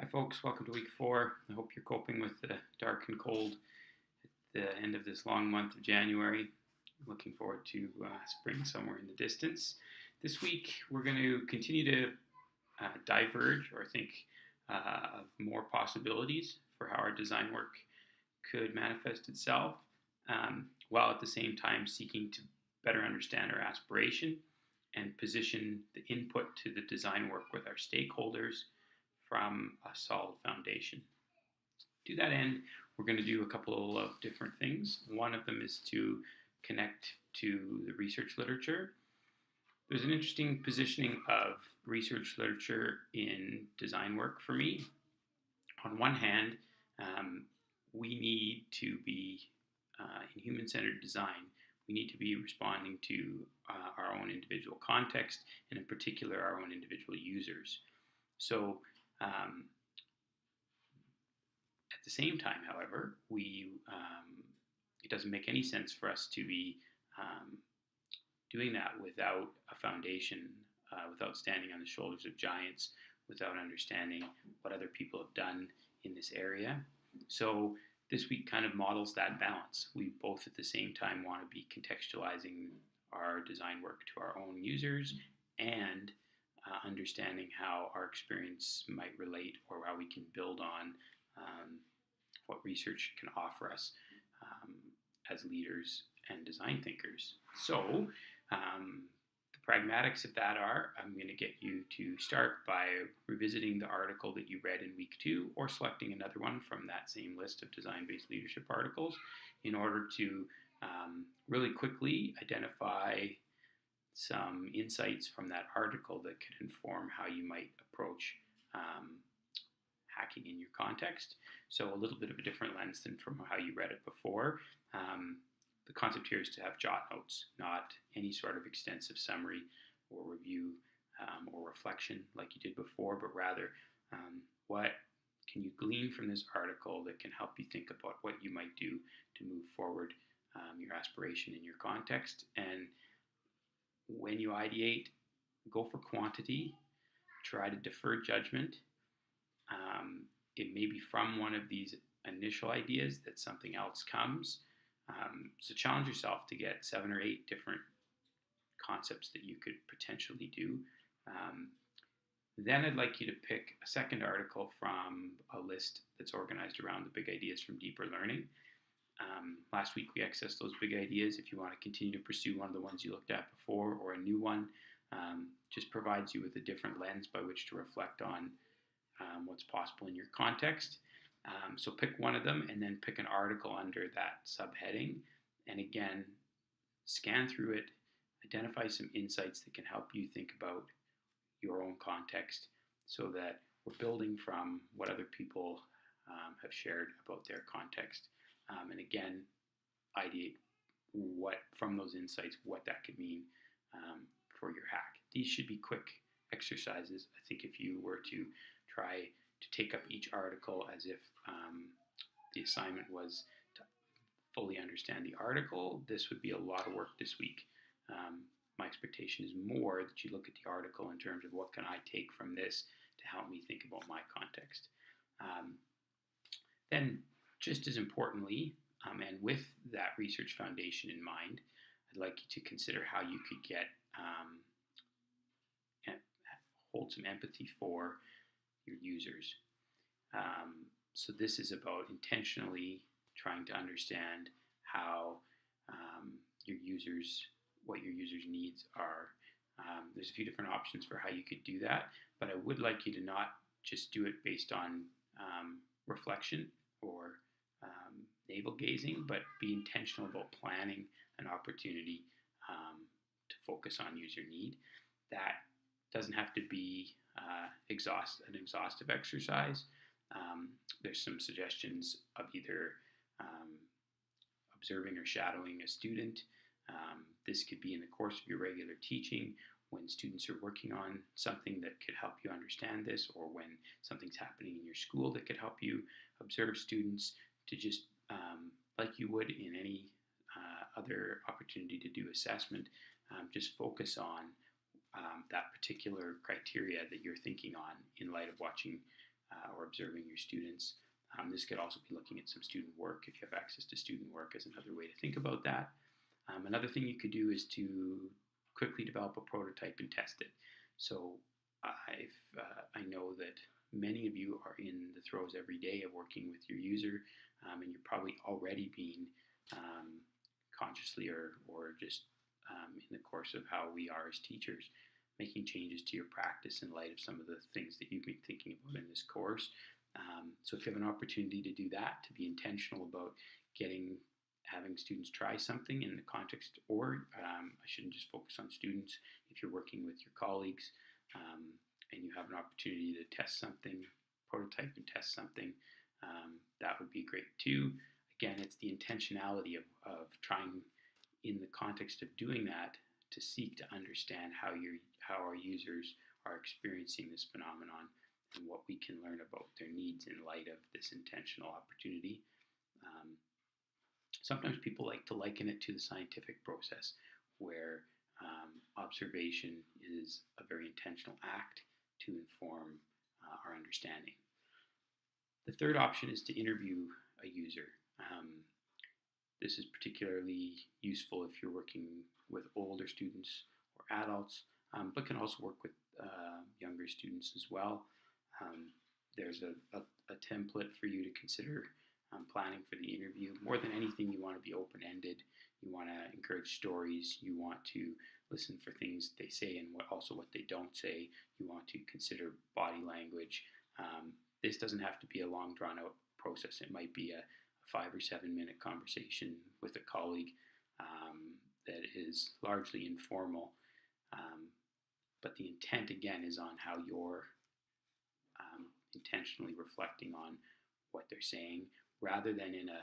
Hi folks, welcome to week 4. I hope you're coping with the dark and cold at the end of this long month of January. Looking forward to spring somewhere in the distance. This week we're going to continue to diverge or think of more possibilities for how our design work could manifest itself, while at the same time seeking to better understand our aspiration and position the input to the design work with our stakeholders from a solid foundation. To that end, we're going to do a couple of different things. One of them is to connect to the research literature. There's an interesting positioning of research literature in design work for me. On one hand, we need to be, in human-centered design, we need to be responding to our own individual context, and in particular, our own individual users. So, at the same time, however, it doesn't make any sense for us to be doing that without a foundation, without standing on the shoulders of giants, without understanding what other people have done in this area. So this week kind of models that balance. We both at the same time want to be contextualizing our design work to our own users and understanding how our experience might relate or how we can build on what research can offer us as leaders and design thinkers. So the pragmatics of that are, I'm going to get you to start by revisiting the article that you read in week 2 or selecting another one from that same list of design-based leadership articles in order to really quickly identify some insights from that article that could inform how you might approach hacking in your context. So a little bit of a different lens than from how you read it before. The concept here is to have jot notes, not any sort of extensive summary or review or reflection like you did before, but rather what can you glean from this article that can help you think about what you might do to move forward your aspiration in your context. And when you ideate, go for quantity, try to defer judgment. It may be from one of these initial ideas that something else comes. So challenge yourself to get 7 or 8 different concepts that you could potentially do. Then I'd like you to pick a second article from a list that's organized around the big ideas from deeper learning. Last week we accessed those big ideas. If you want to continue to pursue one of the ones you looked at before or a new one, just provides you with a different lens by which to reflect on what's possible in your context. So pick one of them and then pick an article under that subheading. And again, scan through it, identify some insights that can help you think about your own context so that we're building from what other people have shared about their context. And again, ideate what from those insights, what that could mean for your hack. These should be quick exercises. I think if you were to try to take up each article as if the assignment was to fully understand the article, this would be a lot of work this week. My expectation is more that you look at the article in terms of what can I take from this to help me think about my context. Then, just as importantly, and with that research foundation in mind, I'd like you to consider how you could get hold some empathy for your users. So this is about intentionally trying to understand how what your users' needs are. There's a few different options for how you could do that, but I would like you to not just do it based on reflection or navel gazing, but be intentional about planning an opportunity to focus on user need. That doesn't have to be an exhaustive exercise. There's some suggestions of either observing or shadowing a student. This could be in the course of your regular teaching when students are working on something that could help you understand this, or when something's happening in your school that could help you observe students, to just, like you would in any other opportunity to do assessment, just focus on that particular criteria that you're thinking on in light of watching or observing your students. This could also be looking at some student work if you have access to student work as another way to think about that. Another thing you could do is to quickly develop a prototype and test it. So I know that many of you are in the throes every day of working with your user, and you're probably already being consciously or just in the course of how we are as teachers, making changes to your practice in light of some of the things that you've been thinking about in this course. So if you have an opportunity to do that, to be intentional about having students try something in the context, or I shouldn't just focus on students. If you're working with your colleagues and you have an opportunity to test something, prototype and test something, that would be great too. Again, it's the intentionality of trying in the context of doing that to seek to understand how our users are experiencing this phenomenon and what we can learn about their needs in light of this intentional opportunity. Sometimes people like to liken it to the scientific process, where observation is a very intentional act to inform our understanding. The third option is to interview a user. This is particularly useful if you're working with older students or adults, but can also work with younger students as well. There's a template for you to consider planning for the interview. More than anything, you want to be open-ended. You want to encourage stories. You want to listen for things they say and also what they don't say. You want to consider body language. This doesn't have to be a long, drawn-out process. It might be a 5 or 7 minute conversation with a colleague that is largely informal. But the intent, again, is on how you're intentionally reflecting on what they're saying, rather than in a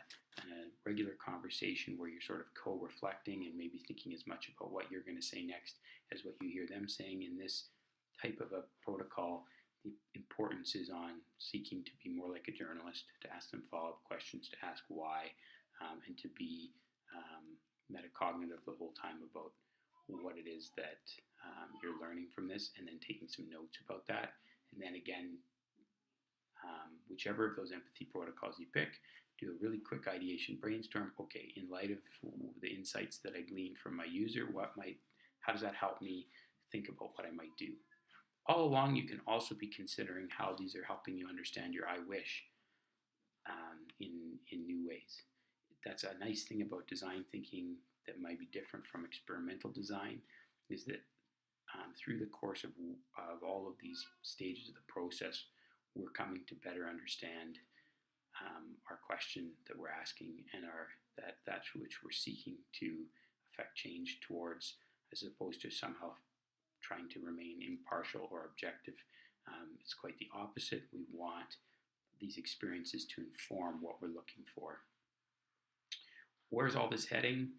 regular conversation where you're sort of co-reflecting and maybe thinking as much about what you're going to say next as what you hear them saying. In this type of a protocol, the importance is on seeking to be more like a journalist, to ask them follow-up questions, to ask why, and to be metacognitive the whole time about what it is that you're learning from this, and then taking some notes about that. And then again, whichever of those empathy protocols you pick, do a really quick ideation brainstorm. Okay, in light of the insights that I gleaned from my user, how does that help me think about what I might do? All along, you can also be considering how these are helping you understand your I wish in new ways. That's a nice thing about design thinking that might be different from experimental design, is that through the course of all of these stages of the process, we're coming to better understand our question that we're asking and that's which we're seeking to affect change towards, as opposed to somehow trying to remain impartial or objective. It's quite the opposite. We want these experiences to inform what we're looking for. Where's all this heading?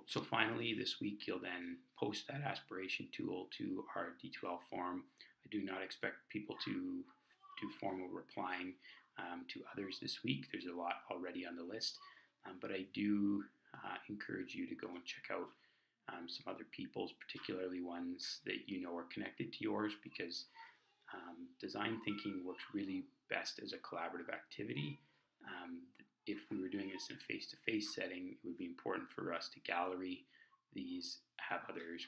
So finally, this week you'll then post that aspiration tool to our D2L forum. I do not expect people to do formal replying to others this week. There's a lot already on the list, but I do encourage you to go and check out some other people's, particularly ones that you know are connected to yours, because design thinking works really best as a collaborative activity. If we were doing this in a face-to-face setting, it would be important for us to gallery these, have others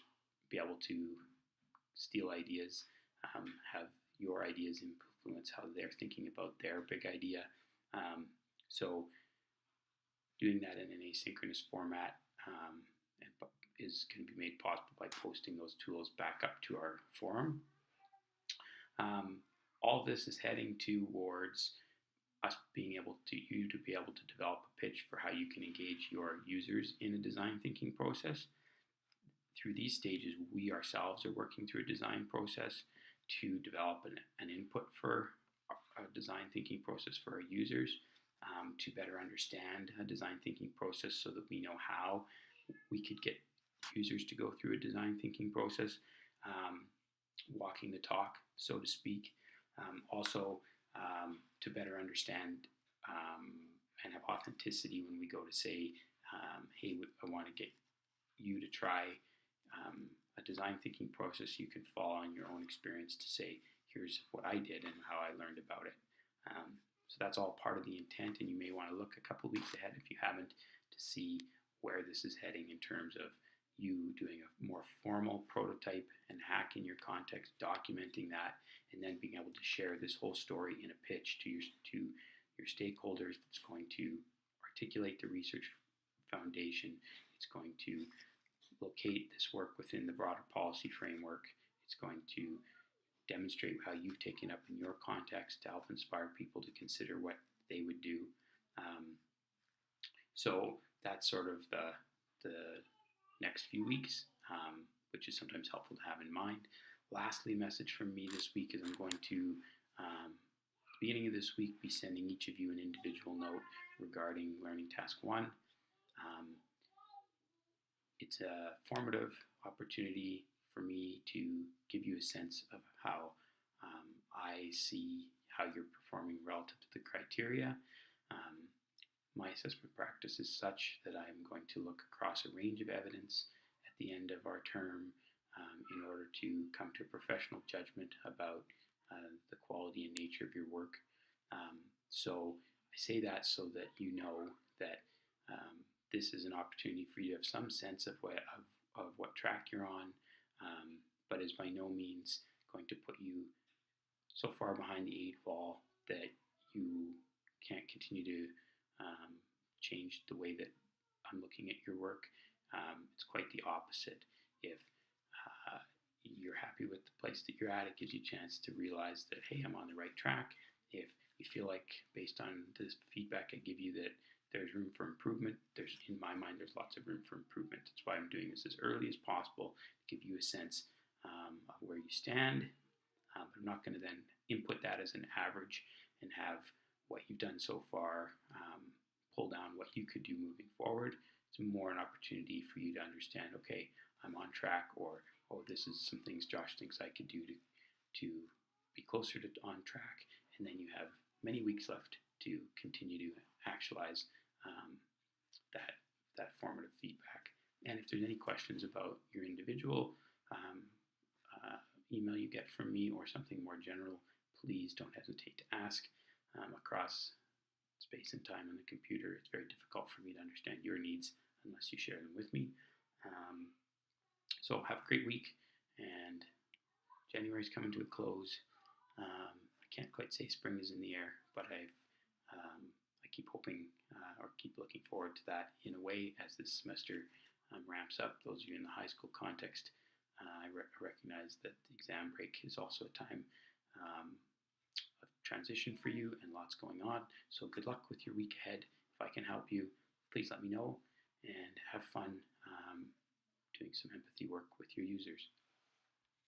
be able to steal ideas, have your ideas influence how they're thinking about their big idea. So doing that in an asynchronous format is going to be made possible by posting those tools back up to our forum. All this is heading towards us being able to develop a pitch for how you can engage your users in a design thinking process. Through these stages, we ourselves are working through a design process to develop an input for a design thinking process for our users, to better understand a design thinking process so that we know how we could get users to go through a design thinking process, walking the talk, so to speak. Also, to better understand and have authenticity when we go to say, hey, I want to get you to try a design thinking process. You can follow on your own experience to say, here's what I did and how I learned about it. So that's all part of the intent, and you may want to look a couple weeks ahead if you haven't to see where this is heading in terms of you doing a more formal prototype and hack in your context, documenting that, and then being able to share this whole story in a pitch to your stakeholders that's going to articulate the research foundation. It's going to locate this work within the broader policy framework. It's going to demonstrate how you've taken up in your context to help inspire people to consider what they would do. So that's sort of the next few weeks, which is sometimes helpful to have in mind. Lastly, a message from me this week is I'm going to, at the beginning of this week, be sending each of you an individual note regarding Learning Task 1. It's a formative opportunity for me to give you a sense of how I see how you're performing relative to the criteria. My assessment practice is such that I'm going to look across a range of evidence at the end of our term in order to come to a professional judgment about the quality and nature of your work. So I say that so that you know that this is an opportunity for you to have some sense of what track you're on, but is by no means going to put you so far behind the 8 ball that you can't continue to change the way that I'm looking at your work. It's quite the opposite. If you're happy with the place that you're at, it gives you a chance to realize that, hey, I'm on the right track. If you feel like, based on this feedback I give you, that there's room for improvement, in my mind, there's lots of room for improvement. That's why I'm doing this as early as possible to give you a sense of where you stand. But I'm not going to then input that as an average and have what you've done so far pull down what you could do moving forward. It's more an opportunity for you to understand, okay, I'm on track, or, oh, this is some things Josh thinks I could do to be closer to on track. And then you have many weeks left to continue to actualize that formative feedback. And if there's any questions about your individual email you get from me or something more general, please don't hesitate to ask. Across space and time on the computer, it's very difficult for me to understand your needs unless you share them with me. So have a great week, and January's coming to a close. I can't quite say spring is in the air, but I keep hoping or keep looking forward to that in a way as this semester ramps up. Those of you in the high school context, I recognize that the exam break is also a time of transition for you and lots going on. So good luck with your week ahead. If I can help you, please let me know, and have fun doing some empathy work with your users.